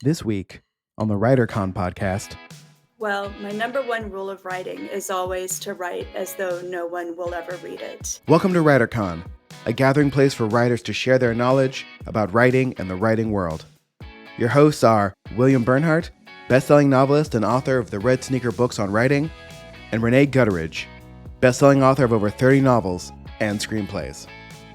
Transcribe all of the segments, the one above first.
This week on the WriterCon podcast. Well, my number one rule of writing is always to write as though no one will ever read it. Welcome to WriterCon, a gathering place for writers to share their knowledge about writing and the writing world. Your hosts are William Bernhardt, best-selling novelist and author of the Red Sneaker books on writing, and Rene Gutteridge, best-selling author of over 30 novels and screenplays.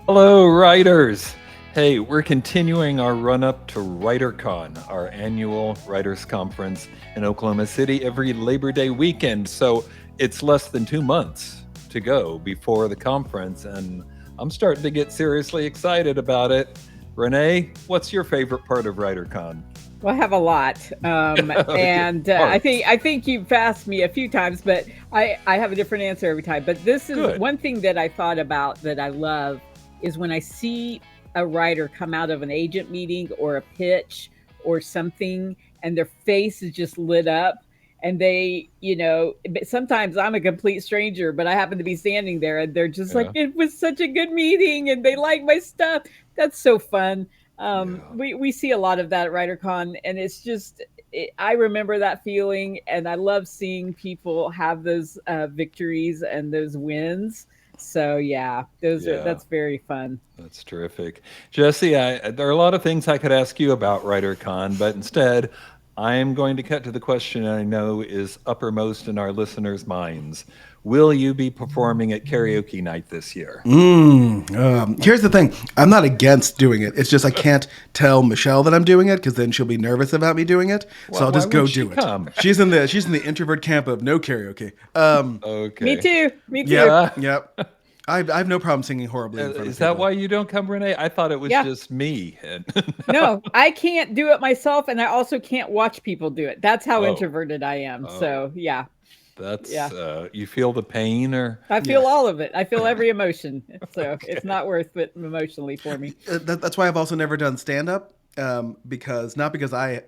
Hello, writers! Hey, we're continuing our run-up to WriterCon, our annual writers' conference in Oklahoma City every Labor Day weekend. So it's less than 2 months to go before the conference, and I'm starting to get seriously excited about it. Rene, what's your favorite part of WriterCon? Well, I have a lot, and I think you've asked me a few times, but I have a different answer every time. But this is Good. One thing that I thought about that I love is when I see a writer come out of an agent meeting or a pitch or something, and their face is just lit up, and they, sometimes I'm a complete stranger, but I happen to be standing there, and they're just like, it was such a good meeting, and they like my stuff. That's so fun. We see a lot of that at WriterCon, and it's just, I remember that feeling, and I love seeing people have those victories and those wins. So that's very fun. That's terrific. Jesse, there are a lot of things I could ask you about WriterCon, but instead, I am going to cut to the question I know is uppermost in our listeners' minds. Will you be performing at karaoke night this year? Here's the thing. I'm not against doing it. It's just I can't tell Michelle that I'm doing it because then she'll be nervous about me doing it. So I'll just go do it. Come? She's in the introvert camp of no karaoke. Okay. Me too. Yep. I have no problem singing horribly in front of Is that why you don't come, Rene? I thought it was just me. No, I can't do it myself, and I also can't watch people do it. That's how introverted I am. So, yeah. That's you feel the pain, or I feel all of it. I feel every emotion. So It's not worth it emotionally for me. That's why I've also never done stand-up, because not because I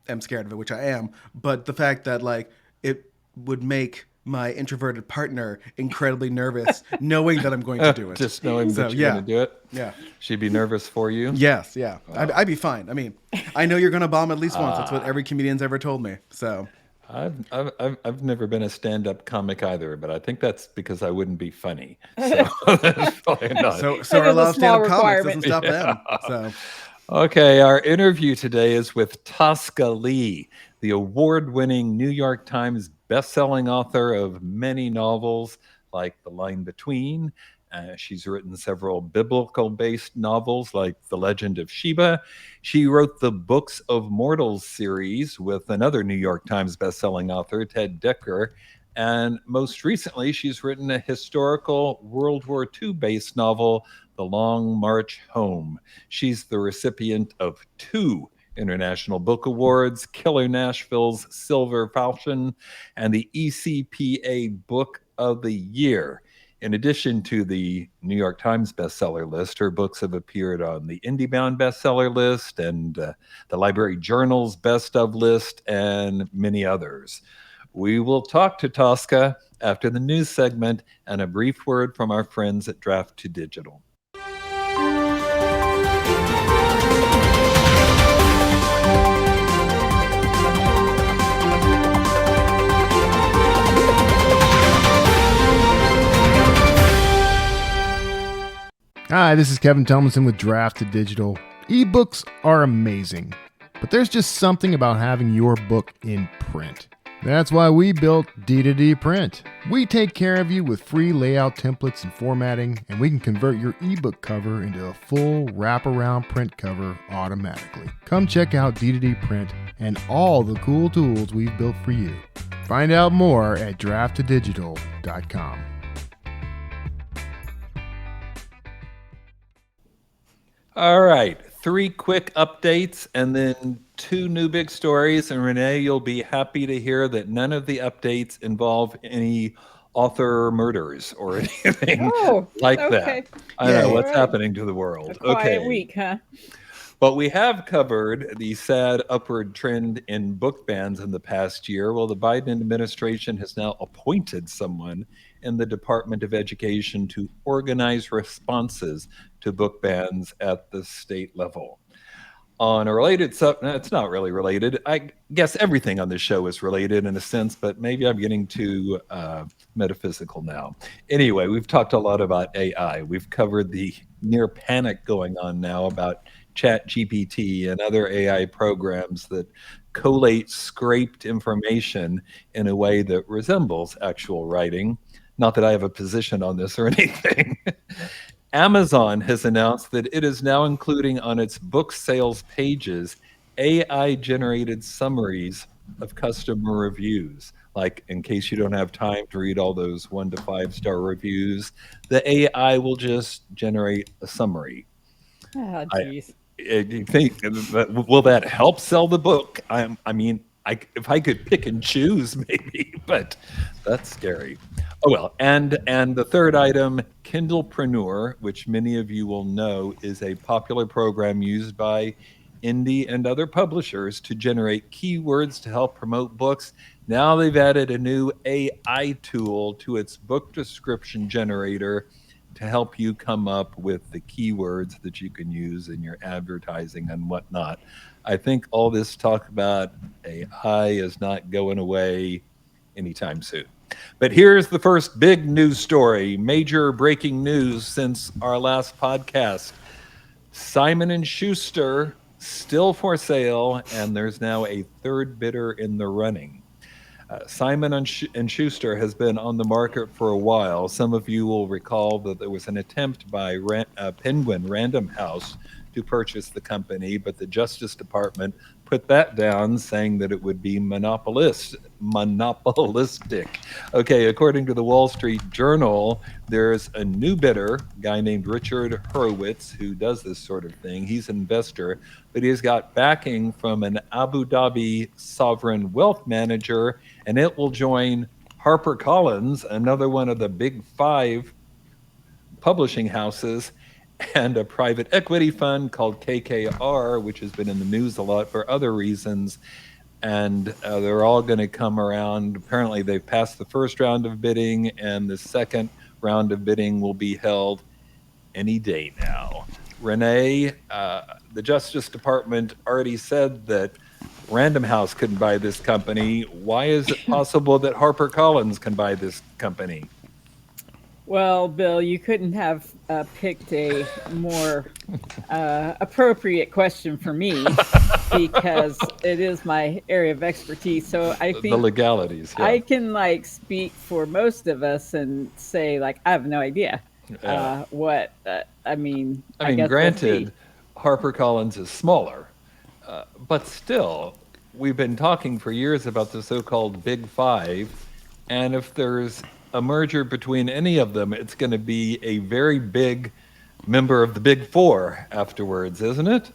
am scared of it, which I am, but the fact that it would make my introverted partner incredibly nervous knowing that I'm going to do it. Just knowing that you're going to do it? Yeah. She'd be nervous for you? Yes, yeah. Wow. I'd be fine. I mean, I know you're going to bomb at least once. That's what every comedian's ever told me. So I've never been a stand-up comic either, but I think that's because I wouldn't be funny. So that's probably not. So a lot of stand-up comics doesn't stop them. So. Okay, our interview today is with Tosca Lee, the award-winning New York Times bestselling author of many novels like The Line Between. She's written several biblical-based novels like The Legend of Sheba. She wrote the Books of Mortals series with another New York Times bestselling author, Ted Dekker. And most recently, she's written a historical World War II-based novel, The Long March Home. She's the recipient of 2 International Book Awards, Killer Nashville's Silver Falchion, and the ECPA Book of the Year. In addition to the New York Times bestseller list, her books have appeared on the IndieBound bestseller list and the Library Journal's best of list, and many others. We will talk to Tosca after the news segment and a brief word from our friends at Draft to Digital. Hi, this is Kevin Tomlinson with Draft to Digital. Ebooks are amazing, but there's just something about having your book in print. That's why we built D2D Print. We take care of you with free layout templates and formatting, and we can convert your ebook cover into a full wraparound print cover automatically. Come check out D2D Print and all the cool tools we've built for you. Find out more at drafttodigital.com. All right, 3 quick updates and then 2 new big stories. And Rene, you'll be happy to hear that none of the updates involve any author murders or anything that. I know what's happening to the world. A quiet week, huh? But we have covered the sad upward trend in book bans in the past year. Well, the Biden administration has now appointed someone in the Department of Education to organize responses to book bans at the state level. on a related subject. It's not really related. I guess everything on this show is related in a sense, but maybe I'm getting too metaphysical now. Anyway, we've talked a lot about AI. We've covered the near panic going on now about ChatGPT and other AI programs that collate scraped information in a way that resembles actual writing. Not that I have a position on this or anything. Amazon has announced that it is now including on its book sales pages AI-generated summaries of customer reviews. Like, in case you don't have time to read all those 1 to 5 star reviews, the AI will just generate a summary. Oh, geez. You think, will that help sell the book? If I could pick and choose, maybe, but that's scary. Oh well, and the third item, Kindlepreneur, which many of you will know, is a popular program used by indie and other publishers to generate keywords to help promote books. Now they've added a new AI tool to its book description generator to help you come up with the keywords that you can use in your advertising and whatnot. I think all this talk about AI is not going away anytime soon. But here's the first big news story, major breaking news since our last podcast. Simon & Schuster still for sale, and there's now a third bidder in the running. Simon & Schuster has been on the market for a while. Some of you will recall that there was an attempt by Penguin Random House to purchase the company, but the Justice Department put that down, saying that it would be monopolistic. Okay, according to the Wall Street Journal, there's a new bidder, a guy named Richard Horowitz, who does this sort of thing. He's an investor, but he's got backing from an Abu Dhabi sovereign wealth manager, and it will join HarperCollins, another one of the big 5 publishing houses, and a private equity fund called KKR, which has been in the news a lot for other reasons. And they're all going to come around. Apparently, they've passed the first round of bidding, and the second round of bidding will be held any day now. Rene, the Justice Department already said that Random House couldn't buy this company. Why is it possible that HarperCollins can buy this company? Well, Bill, you couldn't have picked a more appropriate question for me because it is my area of expertise. So I think the legalities. Yeah. I can speak for most of us and say I have no idea what. I mean, granted, HarperCollins is smaller, but still, we've been talking for years about the so-called Big 5, and if there's a merger between any of them, it's going to be a very big member of the Big 4 afterwards, isn't it?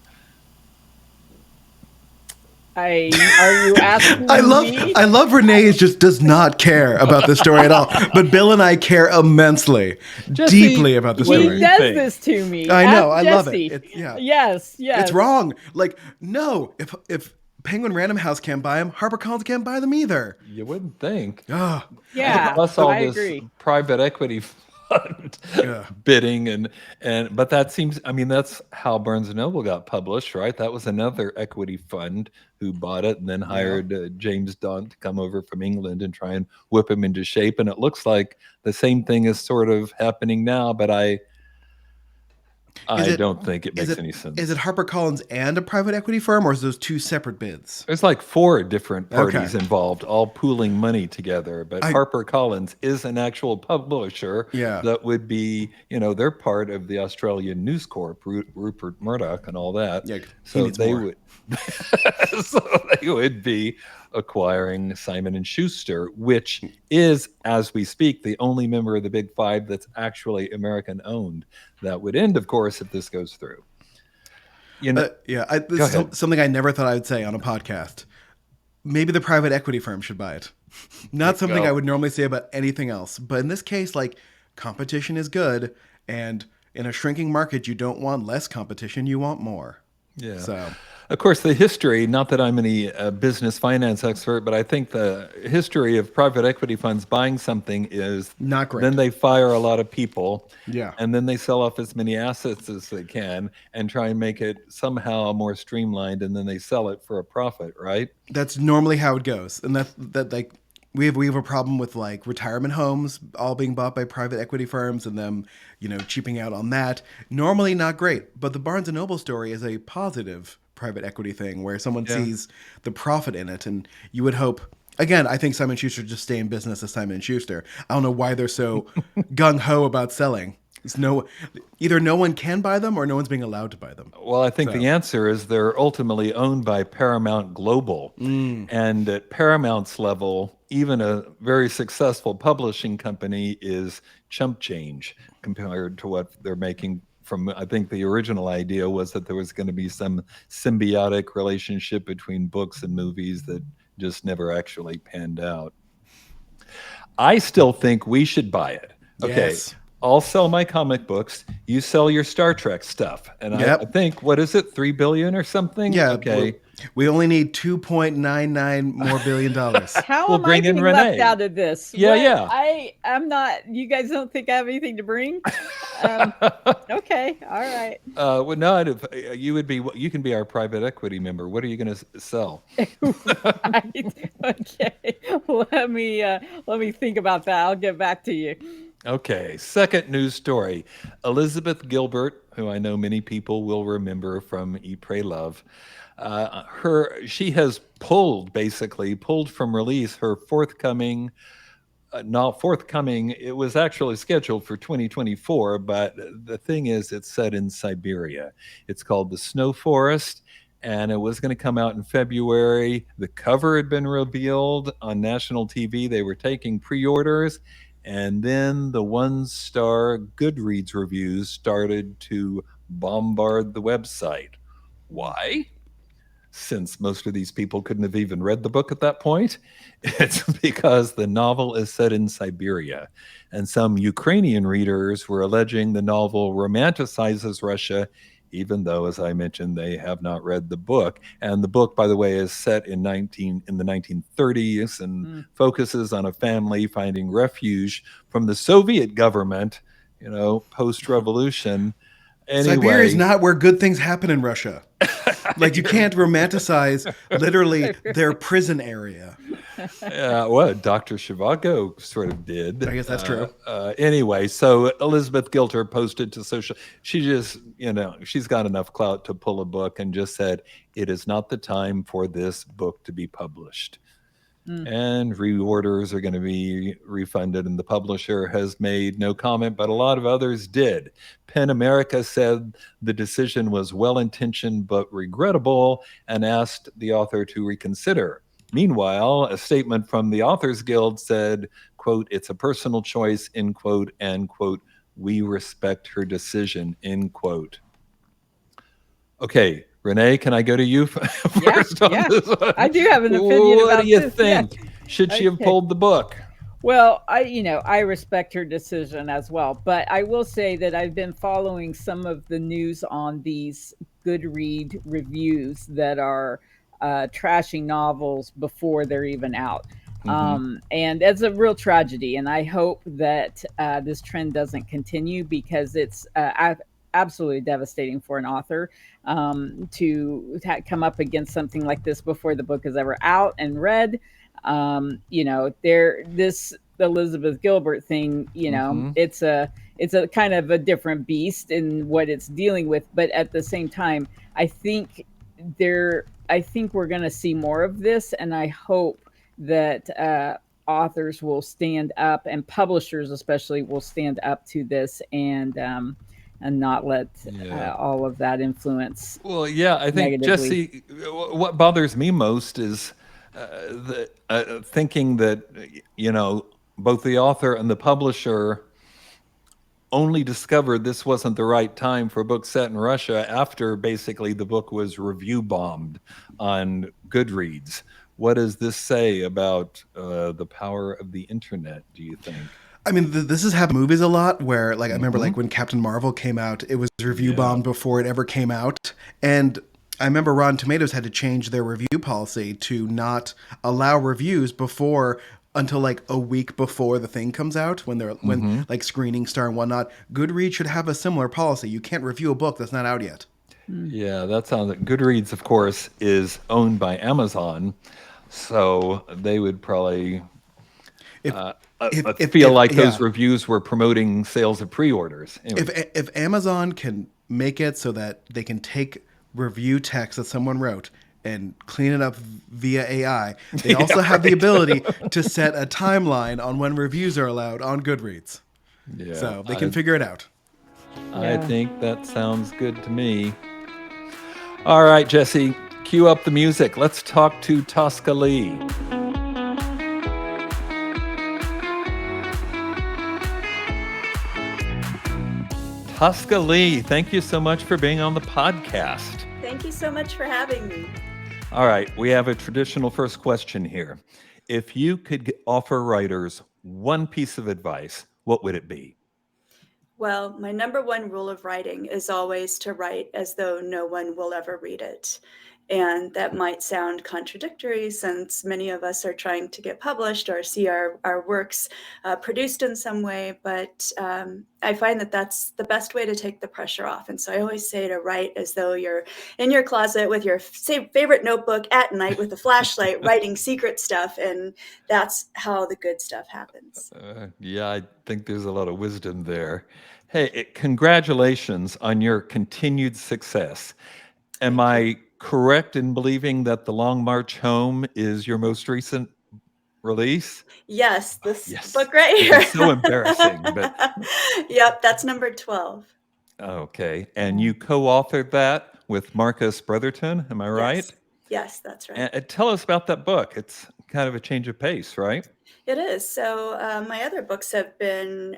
Are you asking I love Rene just does not care about the story at all. But Bill and I care immensely, deeply about the story. He does this to me. I know. I love Jesse. it. Yes. It's wrong. No, if Penguin Random House can't buy them, HarperCollins can't buy them either. You wouldn't think. Yeah, Plus all I this agree. private equity fund bidding but that seems, that's how Barnes & Noble got published, right? That was another equity fund who bought it and then hired James Dunn to come over from England and try and whip him into shape. And it looks like the same thing is sort of happening now, but I don't think it makes any sense. Is it HarperCollins and a private equity firm, or is those 2 separate bids? There's 4 different parties involved, all pooling money together. But HarperCollins is an actual publisher that would be, they're part of the Australian News Corp, Rupert Murdoch and all that. Yeah, so they would be acquiring Simon & Schuster, which is, as we speak, the only member of the Big 5 that's actually American-owned. That would end, of course, if this goes through. This is something I never thought I would say on a podcast. Maybe the private equity firm should buy it. Not something I would normally say about anything else. But in this case, competition is good. And in a shrinking market, you don't want less competition. You want more. Yeah. So Of course, the history, not that I'm any business finance expert, but I think the history of private equity funds buying something is Not great. then they fire a lot of people. Yeah. And then they sell off as many assets as they can and try and make it somehow more streamlined. And then they sell it for a profit, right? That's normally how it goes. And that like we have a problem with like retirement homes all being bought by private equity firms and them, cheaping out on that. Normally not great. But the Barnes and Noble story is a positive private equity thing where someone sees the profit in it, and you would hope. Again, I think Simon & Schuster just stay in business as Simon & Schuster. I don't know why they're so gung-ho about selling. Either no one can buy them or no one's being allowed to buy them. Well, I think the answer is they're ultimately owned by Paramount Global. And at Paramount's level, even a very successful publishing company is chump change compared to what they're making from, I think the original idea was that there was going to be some symbiotic relationship between books and movies that just never actually panned out. I still think we should buy it. Okay. Yes. I'll sell my comic books. You sell your Star Trek stuff. And I think, what is it, $3 billion or something? Yeah. Okay. We only need $2.99 more billion. How We'll am bring I in being Rene. left out of this? Yeah. I'm not. You guys don't think I have anything to bring? Okay. All right. Well, no, you can be our private equity member. What are you going to sell? Right. Okay. Let me think about that. I'll get back to you. Okay, second news story. Elizabeth Gilbert, who I know many people will remember from Eat, Pray, Love, she has pulled from release her forthcoming, it was actually scheduled for 2024, but the thing is it's set in Siberia. It's called The Snow Forest, and it was going to come out in February. The cover had been revealed on national TV. They were taking pre-orders. And then the one-star Goodreads reviews started to bombard the website. Why? Since most of these people couldn't have even read the book at that point. It's because the novel is set in Siberia. And some Ukrainian readers were alleging the novel romanticizes Russia, even though, as I mentioned, they have not read the book. And the book, by the way, is set in the 1930s and focuses on a family finding refuge from the Soviet government, post-revolution. Anyway, Siberia is not where good things happen in Russia. Like, you can't romanticize literally their prison area. Well, Dr. Zhivago sort of did. I guess that's true. Anyway, so Elizabeth Gilbert posted to social. She just, she's got enough clout to pull a book and just said, it is not the time for this book to be published. And reorders are going to be refunded, and the publisher has made no comment, but a lot of others did. PEN America said the decision was well-intentioned but regrettable and asked the author to reconsider. Meanwhile, a statement from the Authors Guild said, quote, it's a personal choice, end quote, and quote, we respect her decision, end quote. Okay, Rene, can I go to you first on this one? I do have an opinion about this. What do you think? Yeah. Should she have pulled the book? Well, I respect her decision as well, but I will say that I've been following some of the news on these Goodread reviews that are trashing novels before they're even out. And it's a real tragedy, and I hope that this trend doesn't continue, because it's absolutely devastating for an author to come up against something like this before the book is ever out and read. This Elizabeth Gilbert thing, it's a kind of a different beast in what it's dealing with, but at the same time, I think we're going to see more of this, and I hope that authors will stand up, and publishers especially will stand up to this, and not let all of that influence. Well, yeah, I think, negatively. Jesse, what bothers me most is thinking that, both the author and the publisher only discovered this wasn't the right time for a book set in Russia after basically the book was review bombed on Goodreads. What does this say about the power of the internet, do you think? I mean, this has happened in movies a lot where, I remember, when Captain Marvel came out, it was review bombed before it ever came out. And I remember Rotten Tomatoes had to change their review policy to not allow reviews until like a week before the thing comes out, when like screenings start and whatnot. Goodreads should have a similar policy. You can't review a book that's not out yet. Yeah, that sounds like Goodreads, of course, is owned by Amazon, so they would probably feel like those reviews were promoting sales of pre-orders. Anyway. If Amazon can make it so that they can take review text that someone wrote and clean it up via AI, they also have the ability to set a timeline on when reviews are allowed on Goodreads. Yeah, So they can figure it out. I think that sounds good to me. All right, Jesse, cue up the music. Let's talk to Tosca Lee. Tosca Lee, thank you so much for being on the podcast. Thank you so much for having me. All right, we have a traditional first question here. If you could offer writers one piece of advice, what would it be? Well, my number one rule of writing is always to write as though no one will ever read it. And that might sound contradictory since many of us are trying to get published or see our works produced in some way. But I find that that's the best way to take the pressure off. And so I always say to write as though you're in your closet with your favorite notebook at night with a flashlight writing secret stuff. And that's how the good stuff happens. Yeah, I think there's a lot of wisdom there. Hey, congratulations on your continued success. Am I correct in believing that The Long March Home is your most recent release? Yes, this book right here. It's so embarrassing, but yep, that's number 12. Okay, and you co-authored that with Marcus Brotherton, am I right? Yes, that's right. And tell us about that book. It's kind of a change of pace, right? It is. So my other books have been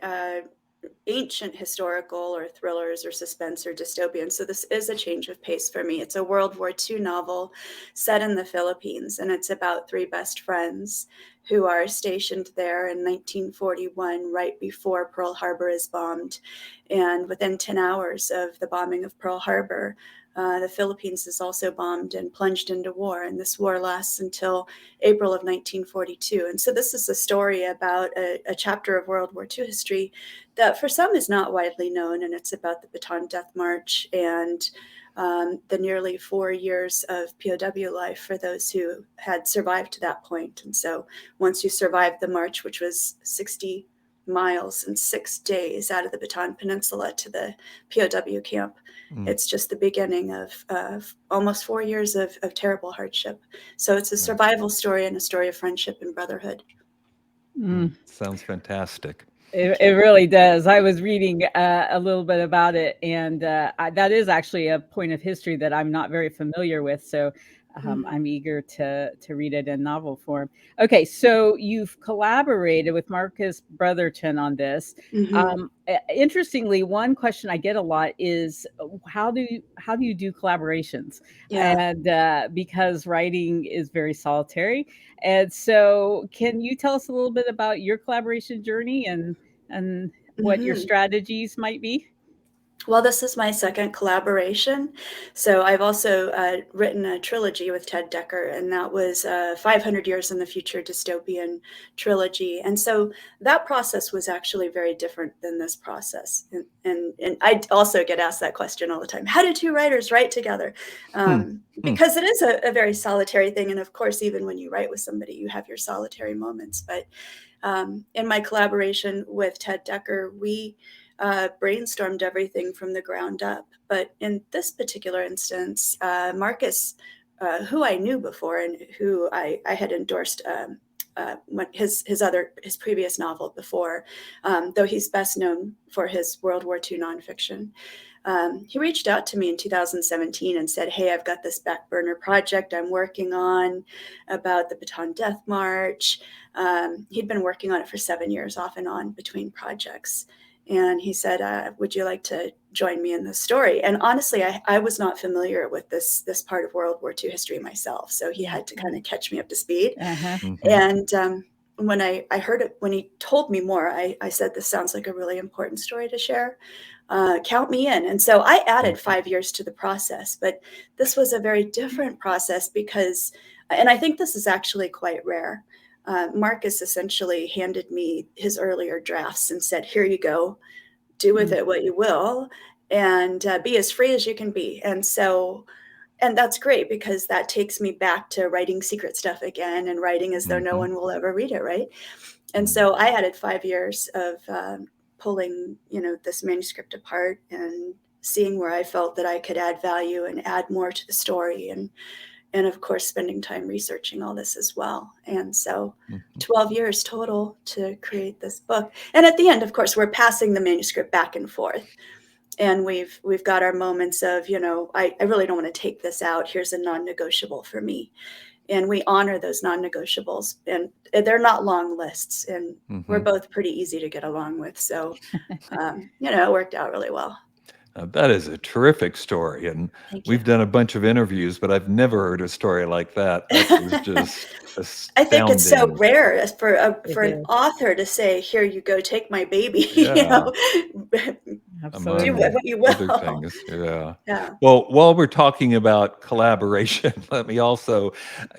ancient historical or thrillers or suspense or dystopian. So this is a change of pace for me. It's a World War II novel set in the Philippines, and it's about three best friends who are stationed there in 1941, right before Pearl Harbor is bombed. And within 10 hours of the bombing of Pearl Harbor, the Philippines is also bombed and plunged into war. And this war lasts until April of 1942. And so this is a story about a chapter of World War II history that for some is not widely known. And it's about the Bataan Death March and the nearly 4 years of POW life for those who had survived to that point. And so once you survived the march, which was 60 miles in 6 days out of the Bataan Peninsula to the POW camp, it's just the beginning of almost 4 years of terrible hardship. So it's a survival story and a story of friendship and brotherhood. Sounds fantastic. It really does. I was reading a little bit about it, and that is actually a point of history that I'm not very familiar with. So I'm eager to read it in novel form. Okay, so you've collaborated with Marcus Brotherton on this. Interestingly, one question I get a lot is how do you do collaborations? And because writing is very solitary, and so can you tell us a little bit about your collaboration journey and what your strategies might be? Well, this is my second collaboration. So I've also written a trilogy with Ted Dekker, and that was 500 Years in the Future dystopian trilogy. And so that process was actually very different than this process. And I also get asked that question all the time. How do two writers write together? Because it is a very solitary thing. And of course, even when you write with somebody, you have your solitary moments. But in my collaboration with Ted Dekker, we brainstormed everything from the ground up. But in this particular instance, Marcus, who I knew before and who I had endorsed his previous novel before, though he's best known for his World War II nonfiction. He reached out to me in 2017 and said, hey, I've got this back burner project I'm working on about the Bataan Death March. He'd been working on it for 7 years off and on between projects. And he said, would you like to join me in this story? And honestly, I was not familiar with this part of World War II history myself. So he had to kind of catch me up to speed. And when I heard it, when he told me more, I said, this sounds like a really important story to share. count me in. And so I added 5 years to the process, but this was a very different process because, and I think this is actually quite rare. Marcus essentially handed me his earlier drafts and said, here you go, do with it what you will, and be as free as you can be. And so, and that's great because that takes me back to writing secret stuff again and writing as though no one will ever read it, right? And so I added 5 years of pulling, this manuscript apart and seeing where I felt that I could add value and add more to the story, and of course, spending time researching all this as well. And so 12 years total to create this book. And at the end, of course, we're passing the manuscript back and forth. And we've got our moments of, I really don't want to take this out. Here's a non-negotiable for me. And we honor those non-negotiables. And they're not long lists. And we're both pretty easy to get along with. So, it worked out really well. That is a terrific story, and we've done a bunch of interviews, but I've never heard a story like that. That was just astounding. I think it's so rare for an author to say, "Here you go, take my baby." Absolutely. Do what you will. Other things, yeah. Well, while we're talking about collaboration, let me also,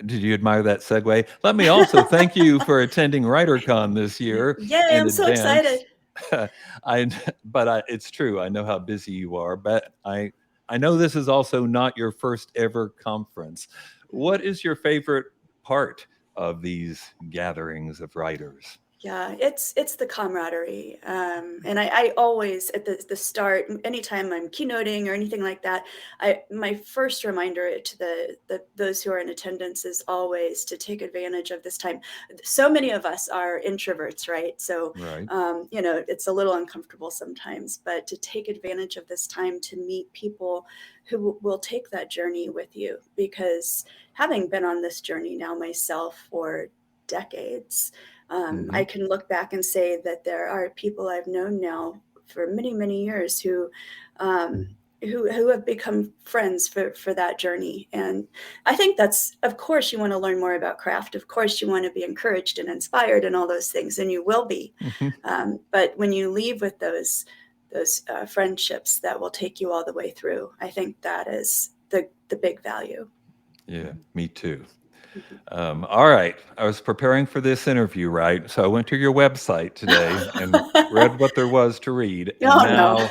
did you admire that segue? Let me also thank you for attending WriterCon this year. Yay, I'm so excited. It's true. I know how busy you are, but I know this is also not your first ever conference. What is your favorite part of these gatherings of writers? Yeah, it's the camaraderie. And I always, at the start, anytime I'm keynoting or anything like that, my first reminder to those who are in attendance is always to take advantage of this time. So many of us are introverts, right? So, it's a little uncomfortable sometimes, but to take advantage of this time to meet people who will take that journey with you, because having been on this journey now myself for decades, I can look back and say that there are people I've known now for many, many years who have become friends for that journey. And I think that's, of course, you want to learn more about craft. Of course, you want to be encouraged and inspired and all those things, and you will be. But when you leave with those friendships that will take you all the way through, I think that is the big value. Yeah, me too. All right. I was preparing for this interview, right? So I went to your website today and read what there was to read. And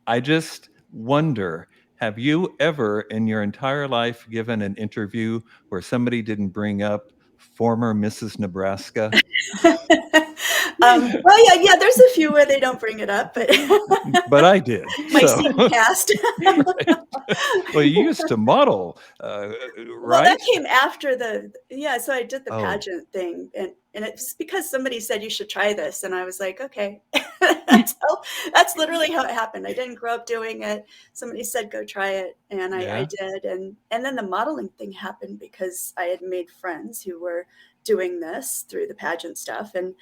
I just wonder, have you ever in your entire life given an interview where somebody didn't bring up former Mrs. Nebraska? Well, yeah, there's a few where they don't bring it up, but I did. My scene cast. Right. Well, you used to model, right? Well, that came after so I did the pageant thing, and it's because somebody said you should try this, and I was like, okay. That's literally how it happened. I didn't grow up doing it. Somebody said go try it, and I did, and then the modeling thing happened because I had made friends who were doing this through the pageant stuff, and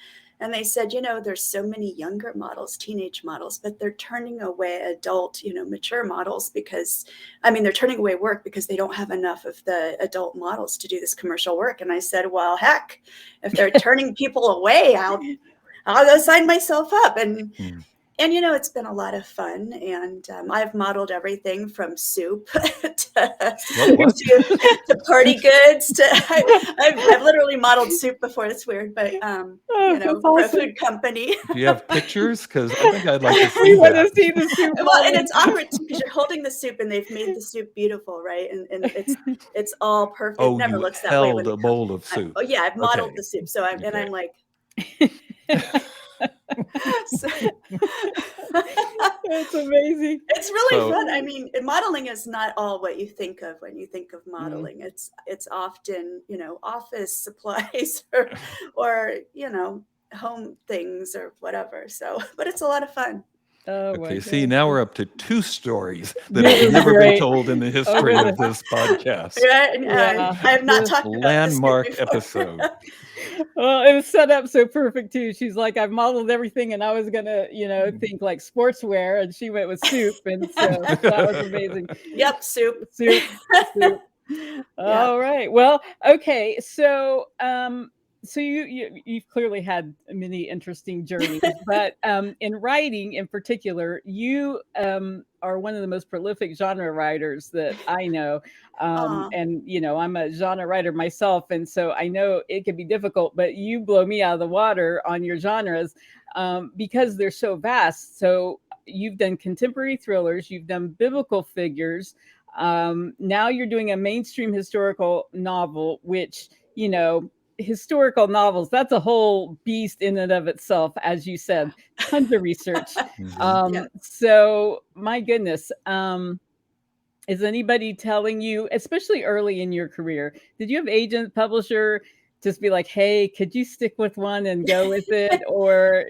they said, there's so many younger models, teenage models, but they're turning away adult, mature models because, they're turning away work because they don't have enough of the adult models to do this commercial work. And I said, well, heck, if they're turning people away, I'll go sign myself up. And it's been a lot of fun. And I've modeled everything from soup to party goods. I've literally modeled soup before. It's weird, but for a food company. Do you have pictures? Because I think I'd like to see We want to see the soup. Well, and it's awkward because you're holding the soup and they've made the soup beautiful, right? And it's all perfect. Oh, it never looks that way. When a bowl of soup. I've modeled the soup. So I'm like. That's amazing. It's really fun. Modeling is not all what you think of when you think of modeling. It's often, office supplies or home things or whatever. So, but it's a lot of fun. Oh, okay, see, now we're up to 2 stories that have never been told in the history of this podcast. I have not talked about landmark episode. Well, it was set up so perfect too. She's like, I've modeled everything, and I was gonna, think like sportswear, and she went with soup, and so that was amazing. Yep, soup. All right. Well, okay. So, so you've clearly had many interesting journeys, but in writing in particular, you are one of the most prolific genre writers that I know. And I'm a genre writer myself, and so I know it can be difficult, but you blow me out of the water on your genres because they're so vast. So you've done contemporary thrillers, you've done biblical figures. Now you're doing a mainstream historical novel, which, historical novels, that's a whole beast in and of itself, as you said, tons of research. So my goodness, is anybody telling you, especially early in your career, did you have agent, publisher just be like, hey, could you stick with one and go with it? Or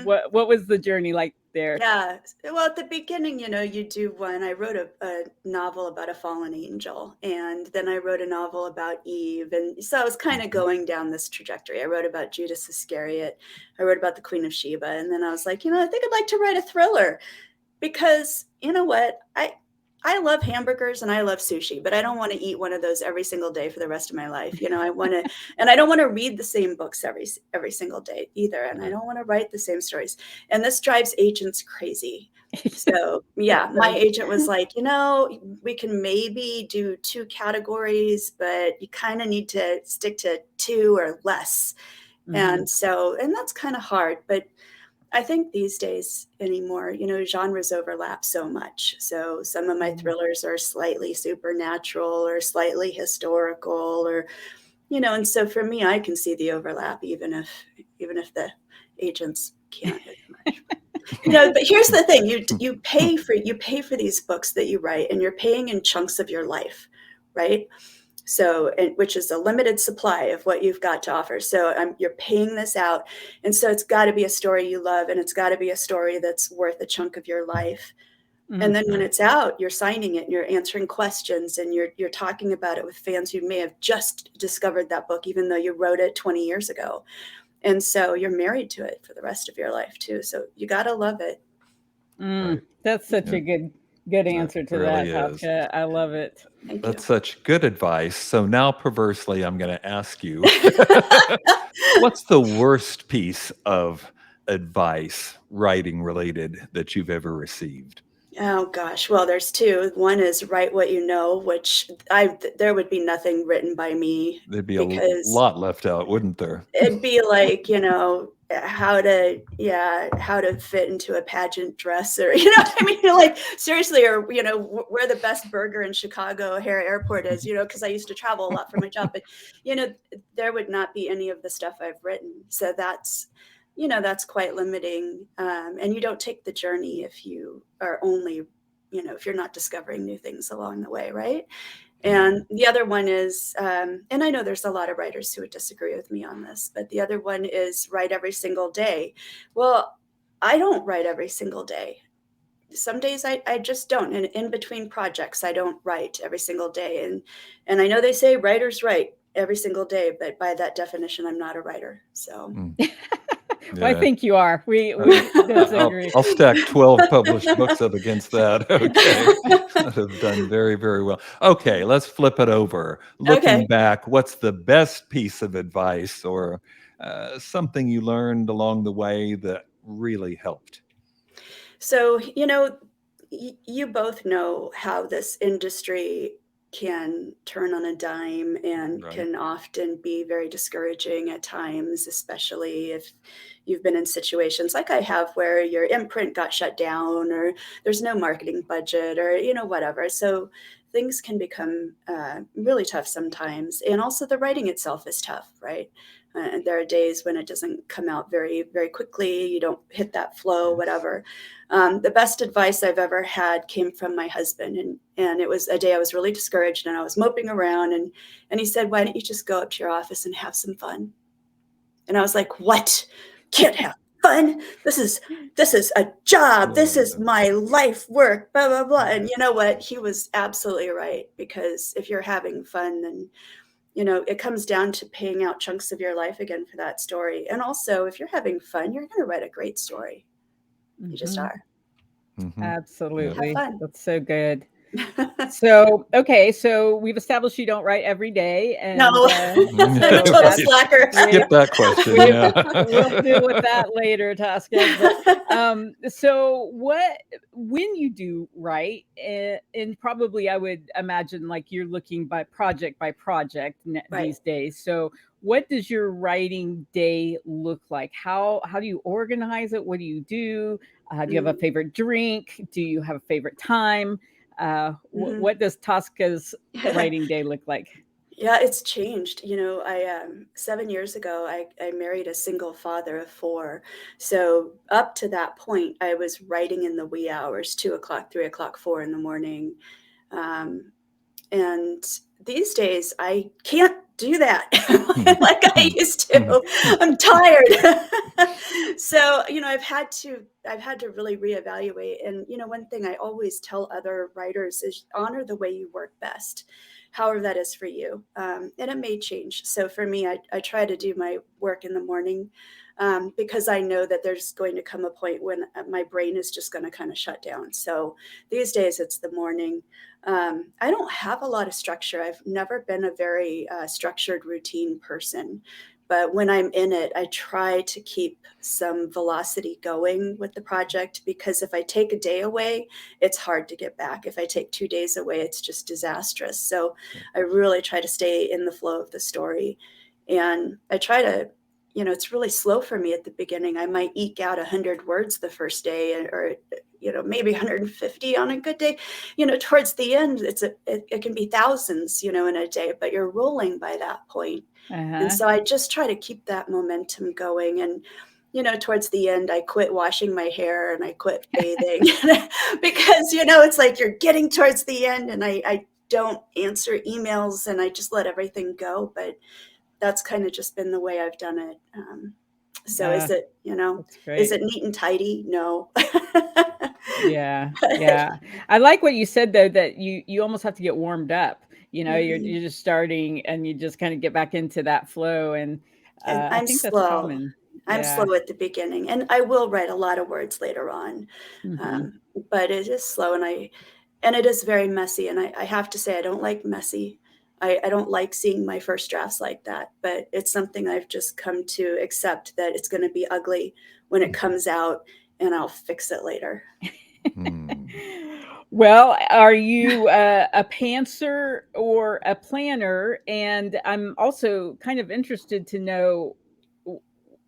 what was the journey like there? Yeah. Well, at the beginning, you do one. I wrote a novel about a fallen angel, and then I wrote a novel about Eve. And so I was kind of going down this trajectory. I wrote about Judas Iscariot. I wrote about the Queen of Sheba. And then I was like, I think I'd like to write a thriller because you know what? I love hamburgers and I love sushi, but I don't want to eat one of those every single day for the rest of my life. I want to, and I don't want to read the same books every single day either. And I don't want to write the same stories. And this drives agents crazy. So yeah, my agent was like, we can maybe do 2 categories, but you kind of need to stick to 2 or less. And that's kind of hard, but I think these days anymore, genres overlap so much. So some of my thrillers are slightly supernatural or slightly historical, or, and so for me, I can see the overlap, even if the agents can't as much. But here's the thing: you pay for these books that you write, and you're paying in chunks of your life, right? So, which is a limited supply of what you've got to offer. So you're paying this out. And so it's got to be a story you love, and it's got to be a story that's worth a chunk of your life. And then when it's out, you're signing it and you're answering questions and you're talking about it with fans who may have just discovered that book, even though you wrote it 20 years ago. And so you're married to it for the rest of your life too. So you got to love it. Right. That's such a good answer to really that, is. Tosca. I love it. That's such good advice. So now, perversely, I'm going to ask you, what's the worst piece of advice, writing related, that you've ever received? Oh gosh, well, there's 2. One is write what you know, which there would be nothing written by me. There'd be a lot left out, wouldn't there? It'd be like, how to fit into a pageant dress, or like seriously, or where the best burger in Chicago O'Hare Airport is, because I used to travel a lot for my job, but there would not be any of the stuff I've written. So that's quite limiting, and you don't take the journey if you are only if you're not discovering new things along the way, right? And the other one is, and I know there's a lot of writers who would disagree with me on this, but the other one is write every single day. Well, I don't write every single day. Some days I just don't. And in between projects, I don't write every single day. And I know they say writers write every single day, but by that definition, I'm not a writer. So. Well, I think you are. We disagree. I'll stack 12 published books up against that. Okay. That have done very, very well. Okay, let's flip it over. Looking back, what's the best piece of advice or something you learned along the way that really helped? So, you both know how this industry can turn on a dime and can often be very discouraging at times, especially if you've been in situations like I have where your imprint got shut down or there's no marketing budget or, whatever. So things can become really tough sometimes. And also the writing itself is tough, right? There are days when it doesn't come out very, very quickly. You don't hit that flow, whatever. The best advice I've ever had came from my husband. And it was a day I was really discouraged and I was moping around. And he said, why don't you just go up to your office and have some fun? And I was like, what? Can't have fun? This is a job. This is my life work, blah, blah, blah. And you know what? He was absolutely right. Because if you're having fun, then it comes down to paying out chunks of your life again for that story. And also, if you're having fun, you're going to write a great story. You just are. Absolutely. Have fun. That's so good. So, okay, so we've established you don't write every day, and No, I'm a total Right. slacker. Skip that question. we- Yeah. we'll deal with that later, Tosca. But so when you do write, and probably I would imagine like you're looking by project Right. these days. So what does your writing day look like? How do you organize it? What do you do? Do you have a favorite drink? Do you have a favorite time? What does Tosca's writing day look like? Yeah, it's changed. I 7 years ago, I married a single father of 4. So up to that point, I was writing in the wee hours, 2 o'clock, 3 o'clock, 4 in the morning. Um, and these days, I can't do that like I used to. I'm tired. So, I've had to really reevaluate. And, one thing I always tell other writers is honor the way you work best, however that is for you. And it may change. So for me, I try to do my work in the morning because I know that there's going to come a point when my brain is just going to kind of shut down. So these days it's the morning. I don't have a lot of structure. I've never been a very structured routine person. But when I'm in it, I try to keep some velocity going with the project, because if I take a day away, it's hard to get back. If I take 2 days away, it's just disastrous. So I really try to stay in the flow of the story. And I try to, it's really slow for me at the beginning. I might eke out 100 words the first day, or, maybe 150 on a good day. Towards the end, it can be thousands, in a day, but you're rolling by that point. And so I just try to keep that momentum going. And, towards the end, I quit washing my hair and I quit bathing because, it's like you're getting towards the end, and I don't answer emails and I just let everything go. But that's kind of just been the way I've done it. So is it, is it neat and tidy? No. Yeah. I like what you said though, that you almost have to get warmed up. You're just starting and you just kind of get back into that flow. And And I I'm think that's slow. common. I'm Yeah. slow at the beginning, and I will write a lot of words later on. But it is slow, and it is very messy. And I have to say, I don't like messy. I don't like seeing my first drafts like that, but it's something I've just come to accept, that it's going to be ugly when it comes out, and I'll fix it later. Well, are you a pantser or a planner? And I'm also kind of interested to know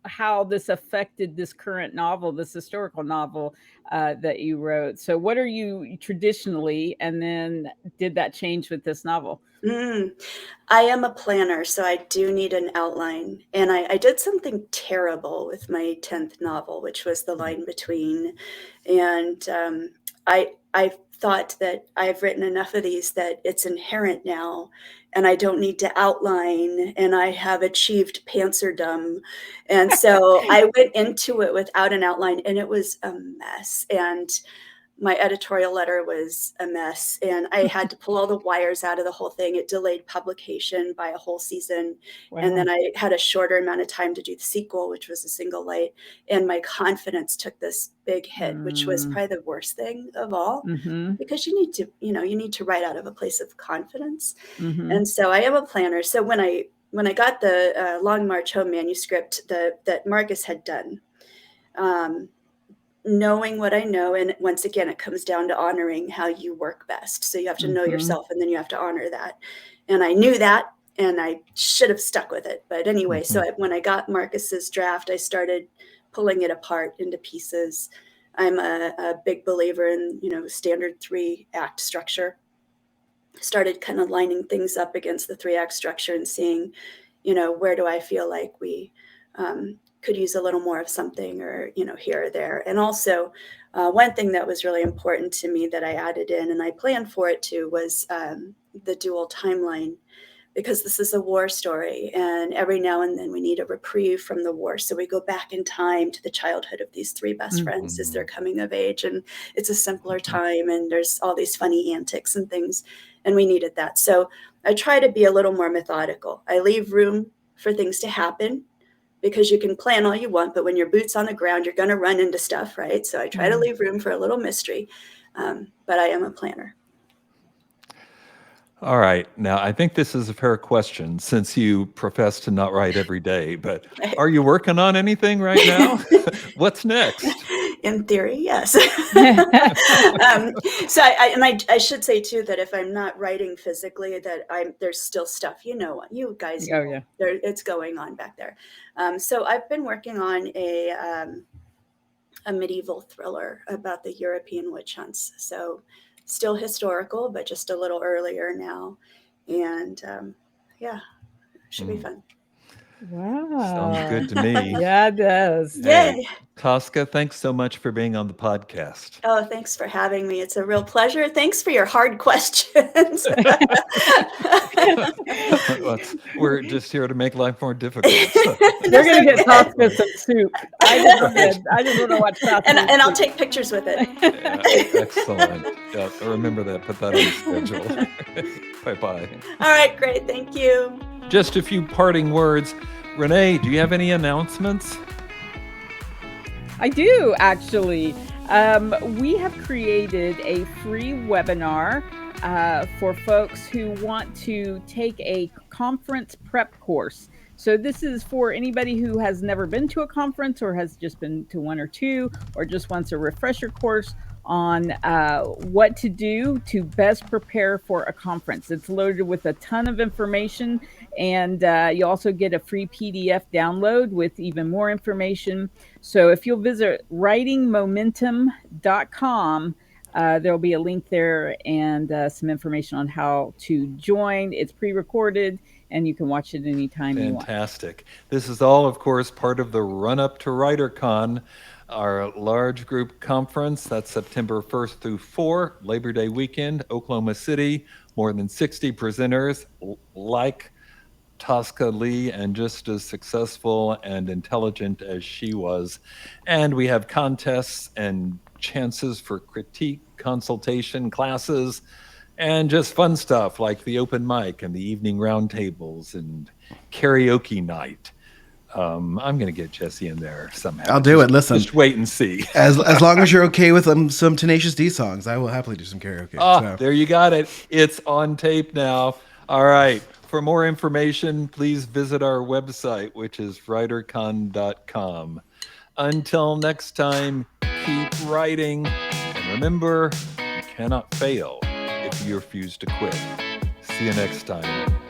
how this affected this current novel, this historical novel that you wrote. So what are you traditionally, and then did that change with this novel? I am a planner, so I do need an outline. And I did something terrible with my 10th novel, which was The Line Between. And I thought that I've written enough of these that it's inherent now, and I don't need to outline, and I have achieved pantserdom. And so I went into it without an outline, and it was a mess. And my editorial letter was a mess, and I had to pull all the wires out of the whole thing. It delayed publication by a whole season. Wow. And then I had a shorter amount of time to do the sequel, which was a single light. And my confidence took this big hit, which was probably the worst thing of all, because you need to write out of a place of confidence. And so I am a planner. So when I got the Long March Home manuscript that Marcus had done, knowing what I know, and once again, it comes down to honoring how you work best. So you have to know yourself, and then you have to honor that. And I knew that, and I should have stuck with it. But anyway, so when I got Marcus's draft, I started pulling it apart into pieces. I'm a big believer in, standard 3-act structure. Started kind of lining things up against the 3-act structure and seeing, where do I feel like we could use a little more of something, or, here or there. And also one thing that was really important to me that I added in, and I planned for it too, was the dual timeline, because this is a war story, and every now and then we need a reprieve from the war. So we go back in time to the childhood of these 3 best friends as they're coming of age, and it's a simpler time, and there's all these funny antics and things, and we needed that. So I try to be a little more methodical. I leave room for things to happen, because you can plan all you want, but when your boot's on the ground, you're going to run into stuff, right? So I try to leave room for a little mystery, but I am a planner. All right. Now, I think this is a fair question since you profess to not write every day, but are you working on anything right now? What's next? In theory, yes. So I should say too that if I'm not writing physically, that there's still stuff, you guys know, Oh, yeah. it's going on back there. So I've been working on a medieval thriller about the European witch hunts. So still historical, but just a little earlier now. And should be fun. Wow. Sounds good to me. Yeah, it does. Yay. Tosca, thanks so much for being on the podcast. Oh, thanks for having me. It's a real pleasure. Thanks for your hard questions. We're just here to make life more difficult. We're going to get Tosca some soup. I just want to watch Tosca. And I'll take pictures with it. Yeah, excellent. Yeah, remember that. Put that on the schedule. Bye-bye. All right, great. Thank you. Just a few parting words. Renee, do you have any announcements? I do, actually. We have created a free webinar for folks who want to take a conference prep course. So this is for anybody who has never been to a conference or has just been to one or two, or just wants a refresher course on what to do to best prepare for a conference. It's loaded with a ton of information, and you also get a free PDF download with even more information. So if you'll visit writingmomentum.com, there'll be a link there and some information on how to join. It's pre-recorded, and you can watch it anytime you want. Fantastic. This is all, of course, part of the run-up to WriterCon, our large group conference. That's September 1st through 4, Labor Day weekend, Oklahoma City. More than 60 presenters like Tosca Lee and just as successful and intelligent as she was. And we have contests and chances for critique, consultation, classes, and just fun stuff like the open mic and the evening roundtables and karaoke night. I'm going to get Jesse in there somehow. I'll do it. Listen, just wait and see. As long as you're okay with some Tenacious D songs, I will happily do some karaoke. So. There you got it. It's on tape now. All right. For more information, please visit our website, which is writercon.com. Until next time, keep writing. And remember, you cannot fail if you refuse to quit. See you next time.